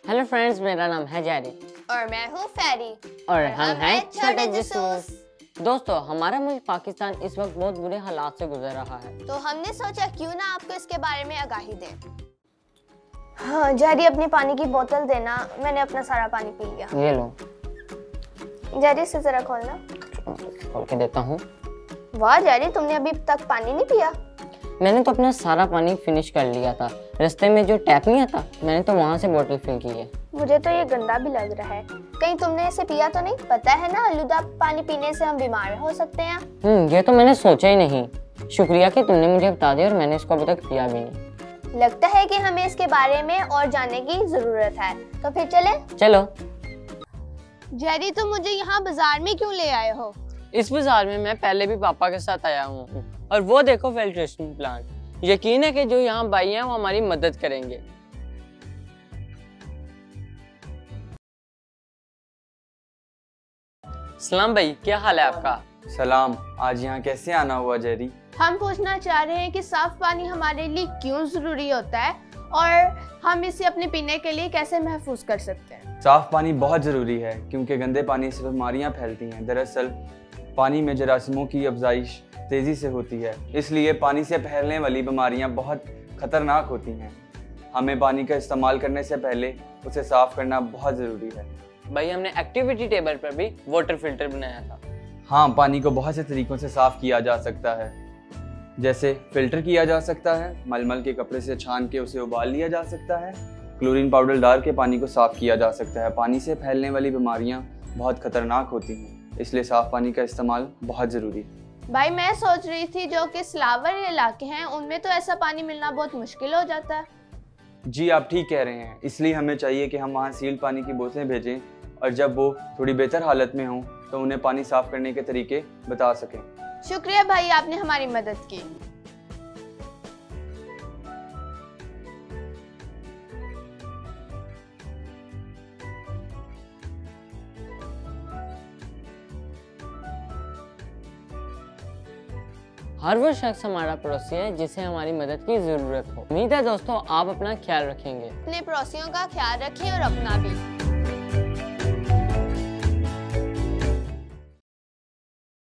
Hello friends, मेरा नाम है जैरी और मैं हूँ फेरी और हम हैं छोटे जासूस। जासूस। दोस्तों, हमारा मुल्क पाकिस्तान इस वक्त बहुत बुरे हालात से गुजर रहा है, तो हमने सोचा क्यों ना आपको इसके बारे में आगाही दें। हाँ जैरी, अपनी पानी की बोतल देना, मैंने अपना सारा पानी पी लिया। ये लो, जैरी इसे जरा खोलना। खोल के देता हूँ। वाह जैरी, तुमने अभी तक पानी नहीं पिया? मैंने तो अपना सारा पानी फिनिश कर लिया था। रास्ते में जो टैप नहीं आता, मैंने तो वहाँ से बोतल फिल की है। मुझे तो ये गंदा भी लग रहा है। कहीं तुमने इसे पिया तो नहीं? पता है ना, आलूदा पानी पीने से हम बीमार हो सकते हैं। ये तो मैंने सोचा ही नहीं। शुक्रिया कि तुमने मुझे बता दिया और मैंने इसको अभी तक पिया भी नहीं। लगता है कि हमें इसके बारे में और जानने की जरूरत है, तो फिर चलो। जैरी, तुम मुझे यहाँ बाजार में क्यों ले आए हो? इस बाजार में मैं पहले भी पापा के साथ आया हूँ और वो देखो फिल्ट्रेशन प्लांट। यकीन है कि जो यहाँ भाई हैं वो हमारी मदद करेंगे। सलाम भाई, क्या हाल है आपका? सलाम। आज यहाँ कैसे आना हुआ जैरी? हम पूछना चाह रहे हैं कि साफ पानी हमारे लिए क्यों जरूरी होता है और हम इसे अपने पीने के लिए कैसे महफूज कर सकते हैं। साफ पानी बहुत ज़रूरी है क्योंकि गंदे पानी से बीमारियाँ फैलती हैं। दरअसल पानी में जरासीमों की अफजाइश तेज़ी से होती है, इसलिए पानी से फैलने वाली बीमारियाँ बहुत ख़तरनाक होती हैं। हमें पानी का इस्तेमाल करने से पहले उसे साफ़ करना बहुत ज़रूरी है। भाई, हमने एक्टिविटी टेबल पर भी वाटर फिल्टर बनाया था। हाँ, पानी को बहुत से तरीक़ों से साफ़ किया जा सकता है, जैसे फ़िल्टर किया जा सकता है, मलमल के कपड़े से छान के उसे उबाल लिया जा सकता है, क्लोरीन पाउडर डाल के पानी को साफ़ किया जा सकता है। पानी से फैलने वाली बीमारियाँ बहुत ख़तरनाक होती हैं, इसलिए साफ़ पानी का इस्तेमाल बहुत ज़रूरी है। भाई, मैं सोच रही थी जो कि सलावर इलाके हैं उनमें तो ऐसा पानी मिलना बहुत मुश्किल हो जाता है। जी, आप ठीक कह रहे हैं। इसलिए हमें चाहिए कि हम वहाँ सील्ड पानी की बोतलें भेजें और जब वो थोड़ी बेहतर हालत में हों तो उन्हें पानी साफ़ करने के तरीके बता सकें। शुक्रिया भाई, आपने हमारी मदद की। हर वो शख्स हमारा पड़ोसी है जिसे हमारी मदद की जरूरत हो। उम्मीद है दोस्तों, आप अपना ख्याल रखेंगे। अपने पड़ोसियों का ख्याल रखें और अपना भी।